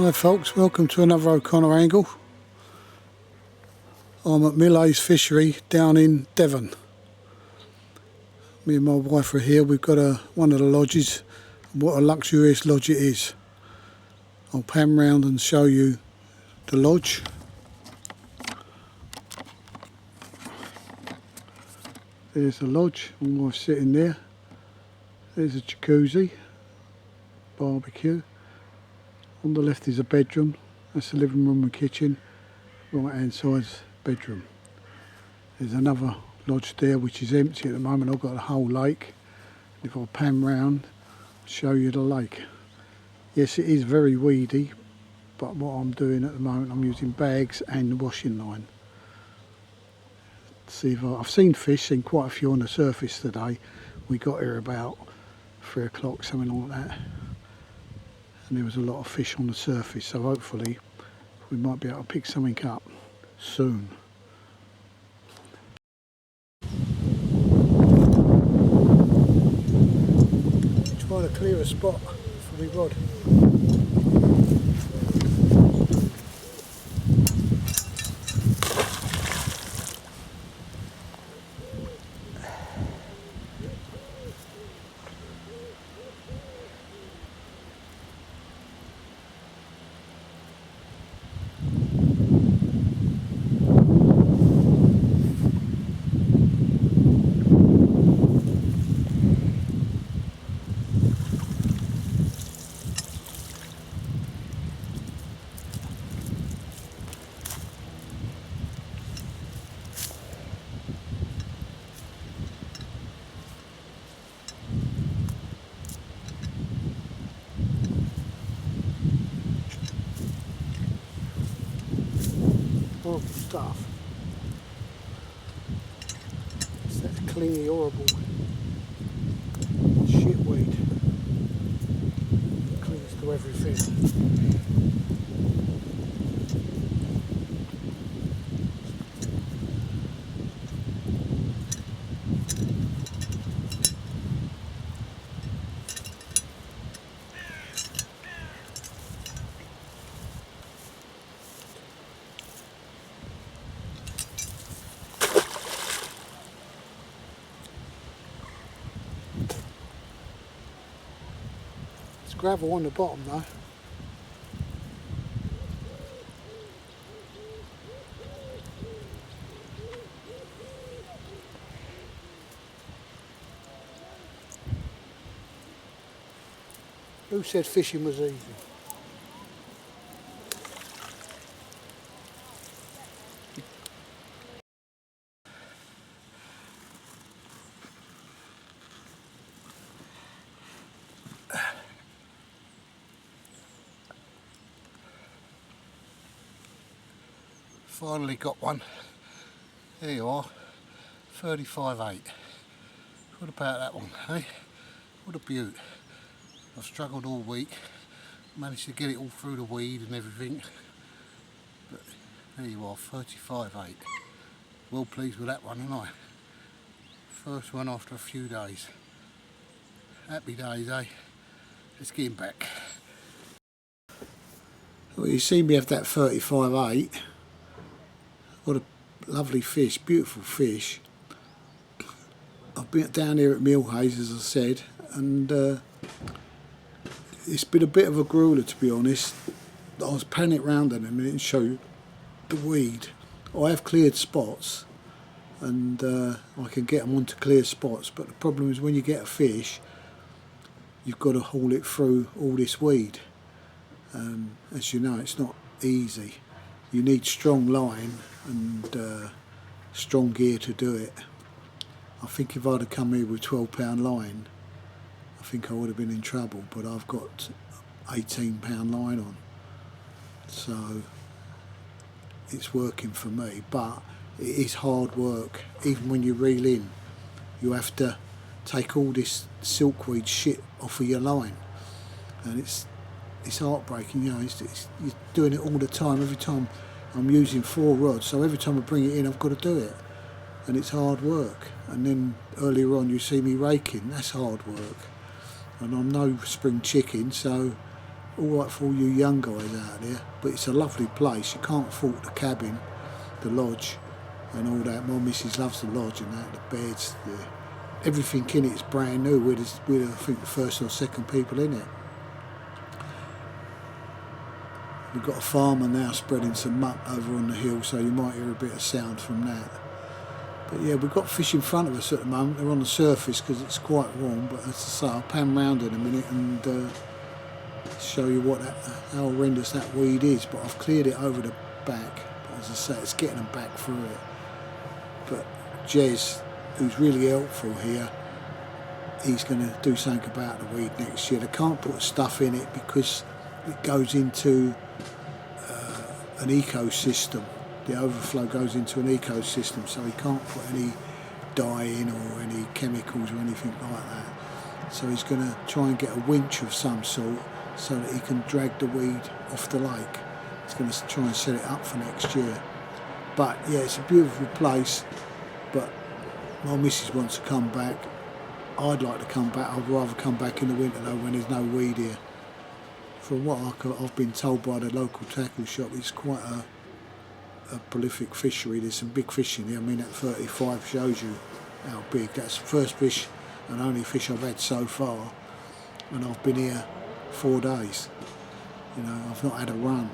Hi folks, welcome to another O'Connor angle. I'm at Millhayes Fishery down in Devon. Me and my wife are here. We've got one of the lodges. What a luxurious lodge it is. I'll pan round and show you the lodge. There's the lodge, my wife's sitting there. There's a jacuzzi, barbecue. On the left is a bedroom, that's the living room and kitchen. Right hand side's bedroom. There's another lodge there which is empty at the moment. I've got a whole lake. If I pan round, I'll show you the lake. Yes, it is very weedy, but what I'm doing at the moment, I'm using bags and the washing line. See if I've seen fish, seen quite a few on the surface today. We got here about 3 o'clock, something like that. And there was a lot of fish on the surface, so hopefully we might be able to pick something up soon. Try to clear a spot for my rod. Horrible stuff. It's that clingy, horrible shitweed. It clings to everything. Gravel on the bottom though. Who said fishing was easy? Finally got one. There you are, 35.8. What about that one, eh? What a beaut. I've struggled all week, managed to get it all through the weed and everything. But there you are, 35.8. Well pleased with that one, aren't I? First one after a few days. Happy days, eh? Let's get him back. Well, you see me have that 35.8. What a lovely fish, beautiful fish. I've been down here at Milhayes, as I said, and it's been a bit of a grueler, to be honest. I was panning it round in a minute and show you the weed. I have cleared spots, and I can get them onto clear spots, but the problem is when you get a fish, you've got to haul it through all this weed. As you know, it's not easy. You need strong line and strong gear to do it. I think if I'd have come here with 12-pound line, I think I would have been in trouble, but I've got 18-pound line on, so it's working for me. But it is hard work. Even when you reel in, you have to take all this silkweed shit off of your line, and it's heartbreaking, you know. You're doing it all the time. Every time I'm using 4 rods, so every time I bring it in I've got to do it, and it's hard work. And then earlier on you see me raking, that's hard work, and I'm no spring chicken, so all right for all you young guys out there, but it's a lovely place. You can't fault the cabin, the lodge and all that. My missus loves the lodge and that, the beds, everything in it is brand new. We're I think the first or second people in it. We've got a farmer now spreading some muck over on the hill, so you might hear a bit of sound from that. But yeah, we've got fish in front of us at the moment. They're on the surface because it's quite warm, but as I say, I'll pan round in a minute and show you how horrendous that weed is. But I've cleared it over the back. But as I say, it's getting them back through it. But Jez, who's really helpful here, he's going to do something about the weed next year. They can't put stuff in it because it goes into an ecosystem. The overflow goes into an ecosystem, so he can't put any dye in or any chemicals or anything like that. So he's going to try and get a winch of some sort so that he can drag the weed off the lake. He's going to try and set it up for next year. But yeah, it's a beautiful place, but my missus wants to come back. I'd like to come back. I'd rather come back in the winter though, when there's no weed here. From what I've been told by the local tackle shop, it's quite a prolific fishery. There's some big fish in here. I mean, that 35 shows you how big. That's the first fish and only fish I've had so far, and I've been here 4 days. You know, I've not had a run,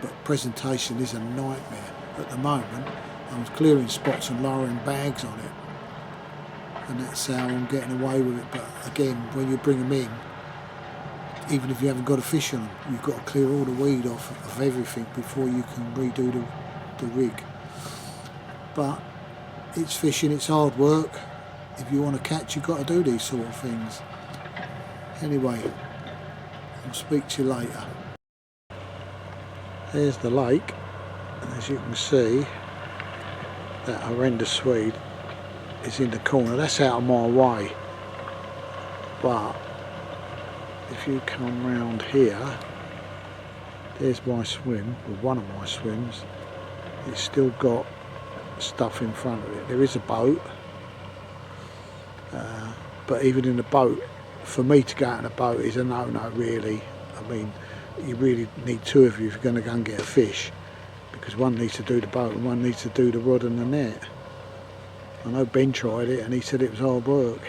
but presentation is a nightmare at the moment. I'm clearing spots and lowering bags on it, and that's how I'm getting away with it. But again, when you bring them in, even if you haven't got a fish on them, you've got to clear all the weed off of everything before you can redo the rig. But it's fishing, it's hard work. If you want to catch, you've got to do these sort of things. Anyway, I'll speak to you later. There's the lake, and as you can see, that horrendous weed is in the corner. That's out of my way. But if you come round here, there's my swim, or one of my swims. It's still got stuff in front of it. There is a boat, but even in the boat, for me to go out in a boat is a no-no really. I mean, you really need two of you if you're going to go and get a fish, because one needs to do the boat and one needs to do the rod and the net. I know Ben tried it and he said it was hard work.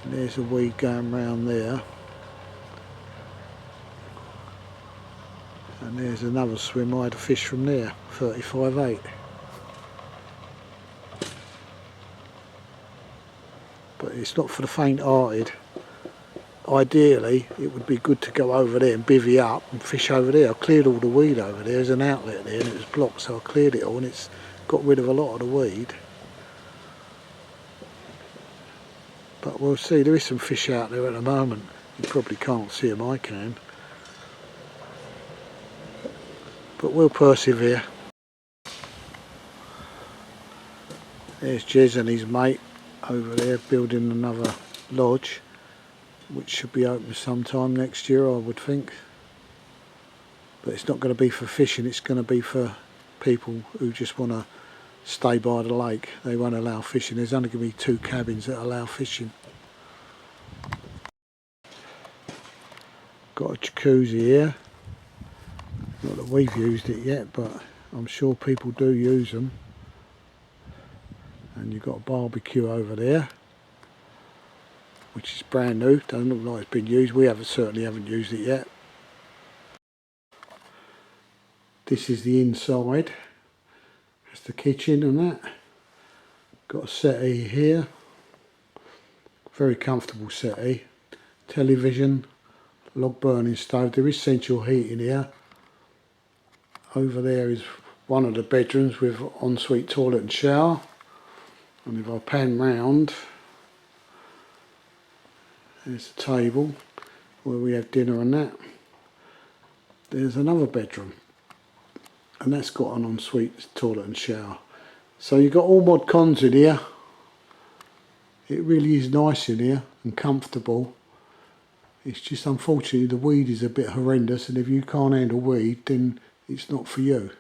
And there's a weed going round there. And there's another swim. I had a fish from there, 35.8. But it's not for the faint-hearted. Ideally, it would be good to go over there and bivvy up and fish over there. I cleared all the weed over there. There's an outlet there and it was blocked, so I cleared it all and it's got rid of a lot of the weed. But we'll see. There is some fish out there at the moment. You probably can't see them, I can. But we'll persevere. There's Jez and his mate over there building another lodge, which should be open sometime next year, I would think. But it's not going to be for fishing, it's going to be for people who just want to stay by the lake. They won't allow fishing. There's only going to be 2 cabins that allow fishing. Got a jacuzzi here. Not that we've used it yet, but I'm sure people do use them. And you've got a barbecue over there, which is brand new. Doesn't look like it's been used. We certainly haven't used it yet. This is the inside. That's the kitchen and that. Got a settee here. Very comfortable settee. Television, log burning stove. There is central heating here. Over there is one of the bedrooms with ensuite toilet and shower. And if I pan round, there's the table where we have dinner and that. There's another bedroom, and that's got an ensuite toilet and shower. So you've got all mod cons in here. It really is nice in here and comfortable. It's just unfortunately the weed is a bit horrendous, and if you can't handle weed, then it's not for you.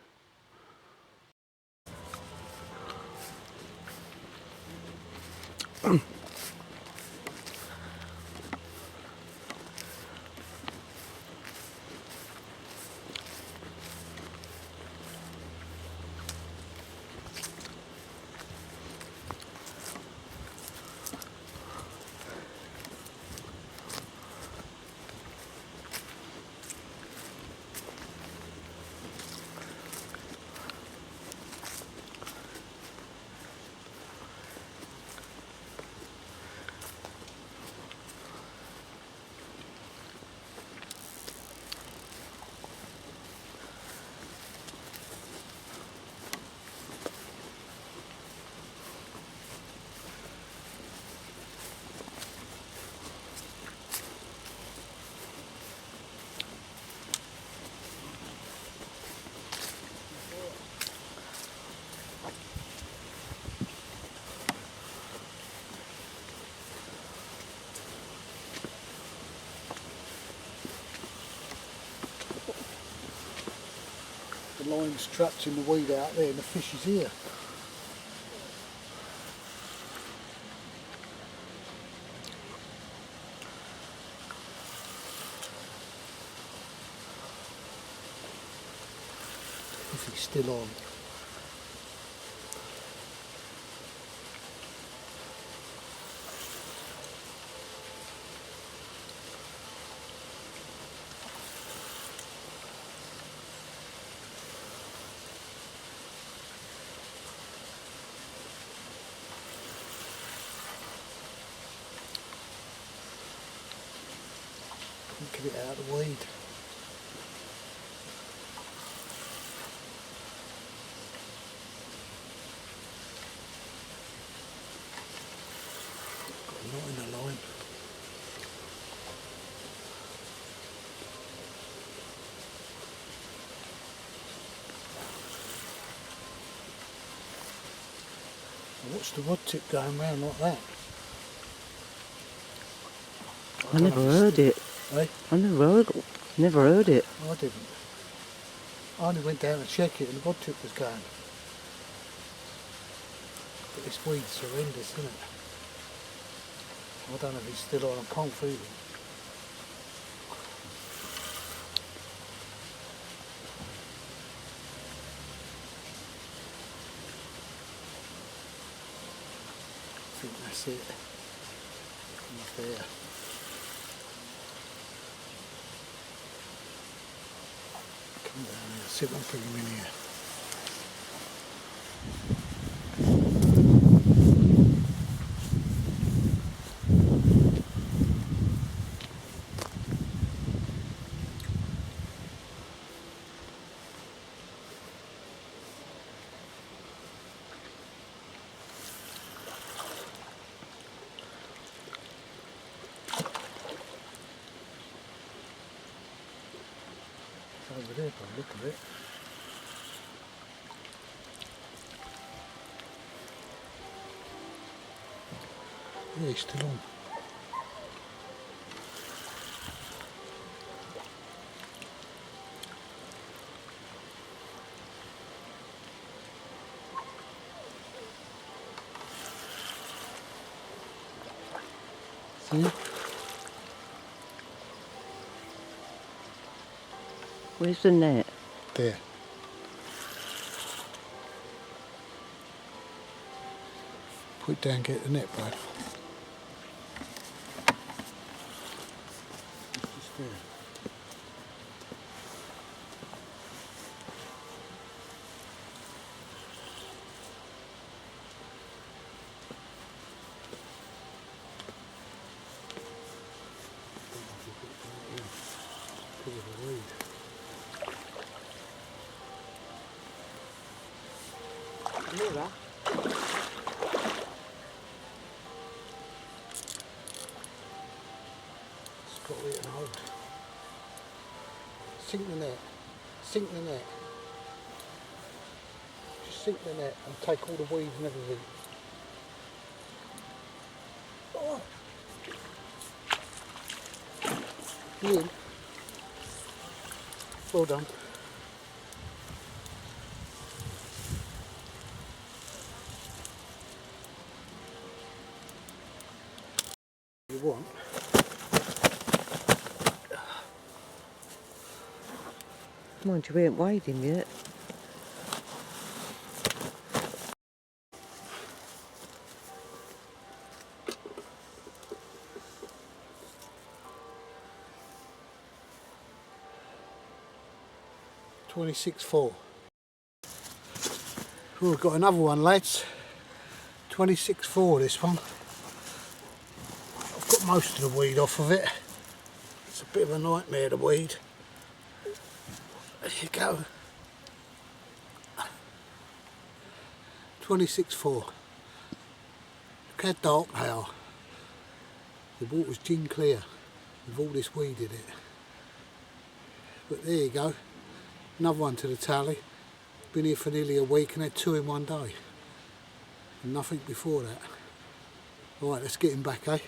The line's trapped in the weed out there and the fish is here. If he's still on. Get it out of the weed. Got a knot in the line. What's the rod tip going round like that? I never heard it. Eh? I never heard it. I didn't. I only went down to check it and the rod tip was going. But this weed's horrendous, isn't it? I don't know if he's still on, I can't feel him. I think that's it. He's there. Come down here, see if I can bring him in here. Over there by the look of it. Yeah, he's still on. See? Where's the net? There. Put it down, get the net, bud. It's just there. Because of the weed. Mirror. It's got to eat and hold. Sink the net. Sink the net. Just sink the net and take all the weeds and everything. Oh. You in? Well done. You want? Mind you, we ain't weighed him yet. $26.4. Oh, we've got another one, lads. $26.4 this one. I've got most of the weed off of it. It's a bit of a nightmare, the weed. There you go. 26.4. Look how dark they are. The water's gin clear with all this weed in it. But there you go. Another one to the tally. Been here for nearly a week and had 2 in one day. And nothing before that. Right, let's get him back, eh?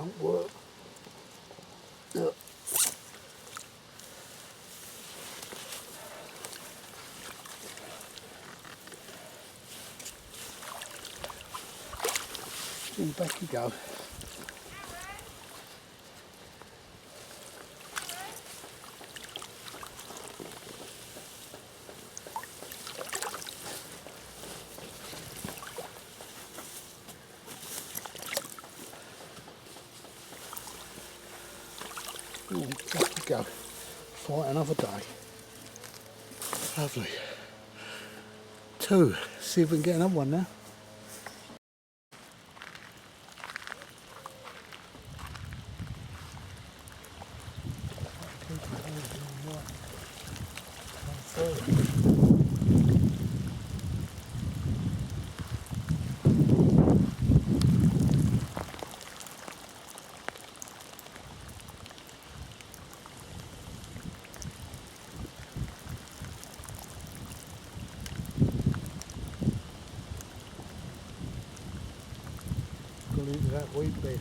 won't work. Look. And back you go. Oh, back you go. Fight another day. Lovely. 2. See if we can get another one now. Gone into that weed bed.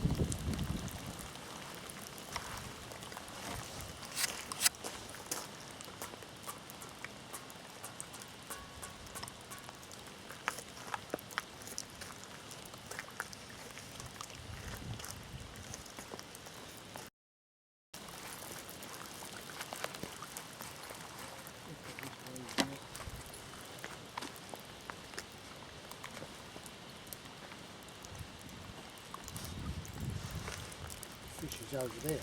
Fish is over there.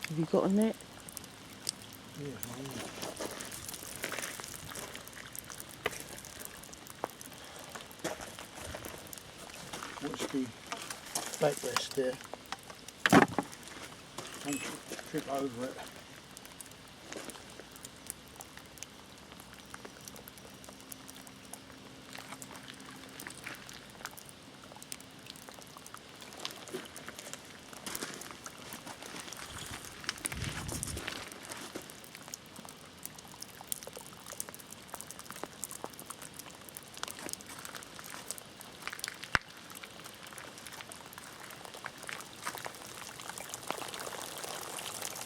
Have you got a net? Yeah, watch the backrest there. Don't trip over it.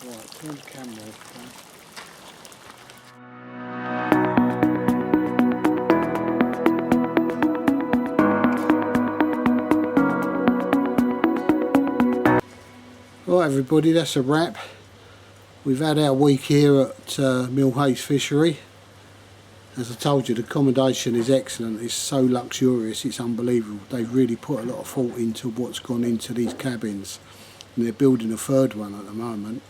Right, turn the camera off. Right everybody, that's a wrap. We've had our week here at Milhayes Fishery. As I told you, the accommodation is excellent. It's so luxurious, it's unbelievable. They've really put a lot of thought into what's gone into these cabins. And they're building a 3rd one at the moment.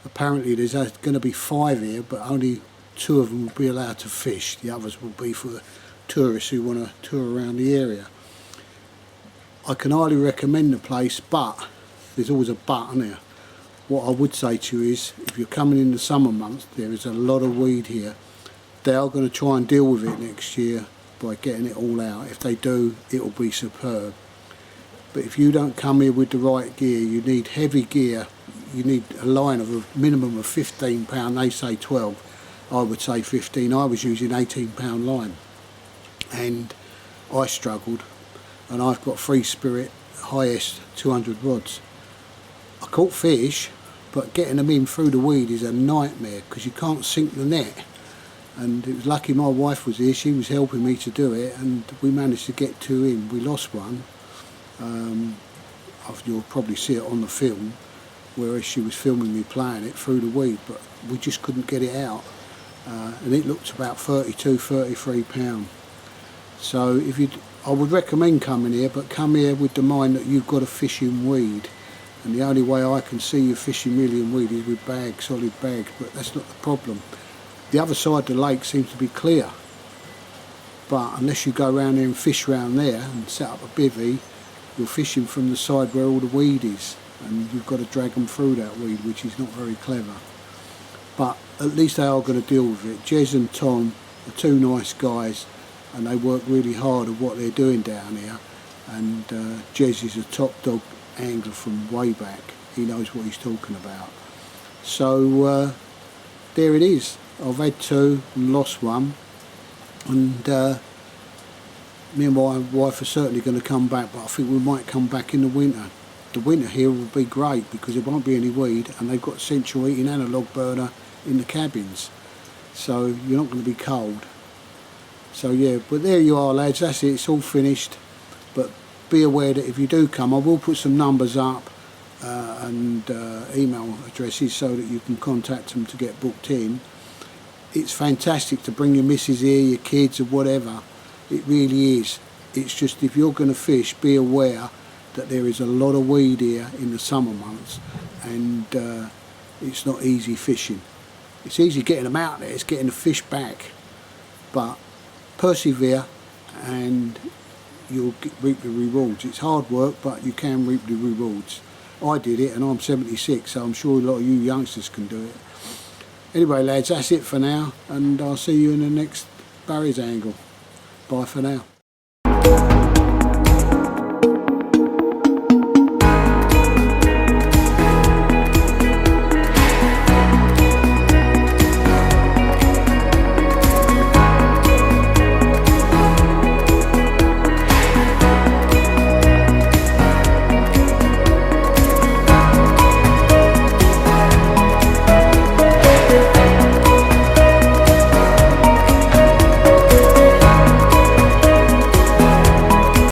Apparently there's going to be 5 here, but only 2 of them will be allowed to fish. The others will be for tourists who want to tour around the area. I can highly recommend the place, but there's always a but on there. What I would say to you is, if you're coming in the summer months, there is a lot of weed here. They are going to try and deal with it next year by getting it all out. If they do, it will be superb. But if you don't come here with the right gear, you need heavy gear. You need a line of a minimum of £15. They say 12. I would say 15. I was using £18 line, and I struggled. And I've got Free Spirit highest 200 rods. I caught fish, but getting them in through the weed is a nightmare because you can't sink the net. And it was lucky my wife was here. She was helping me to do it, and we managed to get 2 in. We lost one. you'll probably see it on the film, whereas she was filming me playing it through the weed, but we just couldn't get it out. And it looked about 32, 33 pound. So I would recommend coming here, but come here with the mind that you've got to fish in weed. And the only way I can see you fishing really in weed is with bags, solid bags, but that's not the problem. The other side of the lake seems to be clear, but unless you go around there and fish around there and set up a bivvy, you're fishing from the side where all the weed is, and you've got to drag them through that weed, which is not very clever. But at least they are going to deal with it. Jez and Tom are two nice guys, and they work really hard at what they're doing down here. And Jez is a top dog angler from way back. He knows what he's talking about. So there it is. I've had two and lost one, and me and my wife are certainly going to come back, but I think we might come back in the winter. The winter here will be great because there won't be any weed, and they've got central heating and a log burner in the cabins, so you're not going to be cold. So yeah, but there you are, lads, that's it, it's all finished. But be aware that if you do come, I will put some numbers up and email addresses so that you can contact them to get booked in. It's fantastic to bring your missus here, your kids or whatever. It really is. It's just if you're going to fish, be aware that there is a lot of weed here in the summer months, and it's not easy fishing. It's easy getting them out there, it's getting the fish back. But persevere and you'll reap the rewards. It's hard work, but you can reap the rewards. I did it and I'm 76, so I'm sure a lot of you youngsters can do it. Anyway lads, that's it for now, and I'll see you in the next Barry's angle. Bye for now.